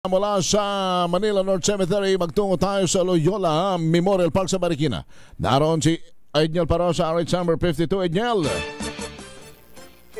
Mula sa Manila North Cemetery, magtungo tayo sa Loyola Memorial Park sa Marikina. Naroon si Edniel Parosa, RH number 52. Edniel.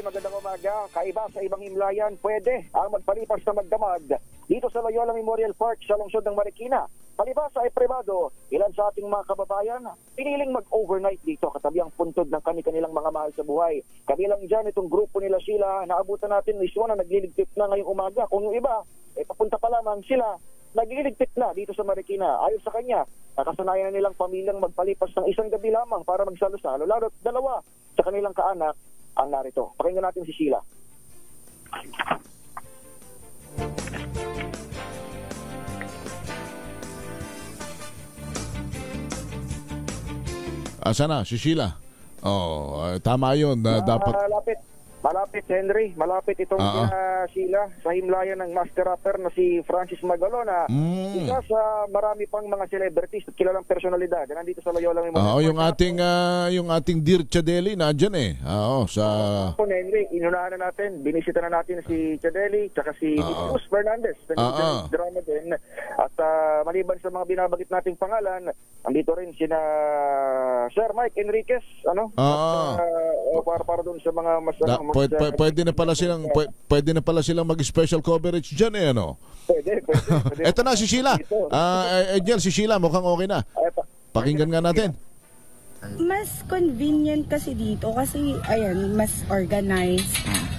Magandang umaga. Kaiba sa ibang himlayan, pwede ang magpalipas na magdamag dito sa Loyola Memorial Park sa lungsod ng Marikina. Palibasa ay privado, ilan sa ating mga kababayan piniling mag-overnight dito katabi ang puntod ng kanilang mga mahal sa buhay. Kabilang dyan itong grupo nila Sheila, naabutan natin mismo na nagliligpit na ngayong umaga. Kung yung iba, papunta pa lamang sila, nagliligpit na dito sa Marikina. Ayon sa kanya, nakasanayan na nilang pamilyang magpalipas ng isang gabi lamang para magsalo-salo, lalo't dalawa sa kanilang kaanak ang narito. Pakinggan natin si Sheila. Asa na si Sheila? Tama yun. Dapat Malapit, Henry. Malapit itong Sheila sa himlayan ng master rapper na si Francis Magalona. Isa sa marami pang mga celebrities at kilalang personalidad. Nandito sa Loyola Memorial. Yung ating Dear Chadeli nandiyan eh. Henry, inunahan na natin. Binisita na natin si Chadeli tsaka si Nicolas Fernandez. Drama din. At maliban sa mga binabagit nating pangalan, andito rin sina Sir Mike Enriquez, para doon sa mga mas pwede na pala silang mag-special coverage diyan eh, ano? Pwede. Eto na si Sheila. Edniel, si Sheila mukhang okay na. Pakinggan nga natin. Mas convenient kasi dito kasi ayan, mas organized.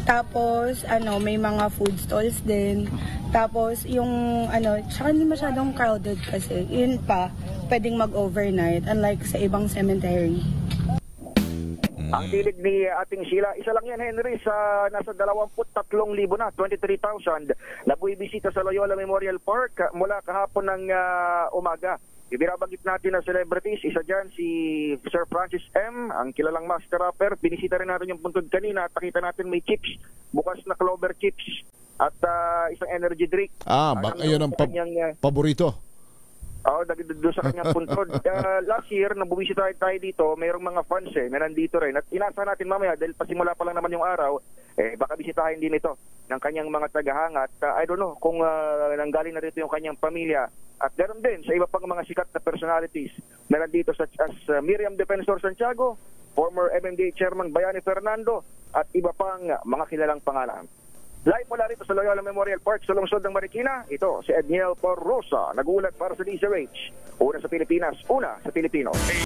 Tapos may mga food stalls din. Tapos yung tsaka hindi masyadong crowded kasi. Yun pa, pwedeng mag-overnight unlike sa ibang cemetery. Ang tilig ni ating Sheila, isa lang yan, Henry, sa nasa 23,000 na, 23,000 na buibisita sa Loyola Memorial Park mula kahapon ng umaga. Ibinabanggit natin na celebrities, isa dyan si Sir Francis M., ang kilalang master rapper. Binisita rin natin yung puntod kanina at nakita natin may chips, bukas na clover chips at isang energy drink. Ayun ang paborito. Doon sa kanyang puntod. Last year, nang bumisita tayo dito, mayroong mga fans na nandito rin. At inasa natin mamaya, dahil pasimula pa lang naman yung araw, baka bisitahin din ito ng kanyang mga tagahanga. At I don't know kung nanggaling na rito yung kanyang pamilya. At ganoon din sa iba pang mga sikat na personalities na nandito such as Miriam Defensor Santiago, former MMDA Chairman Bayani Fernando, at iba pang mga kilalang pangalan. Live mula rito sa Loyola Memorial Park sa lungsod ng Marikina, ito si Edniel Parosa, nag-uulat para sa DZRH. Una sa Pilipinas, una sa Pilipino.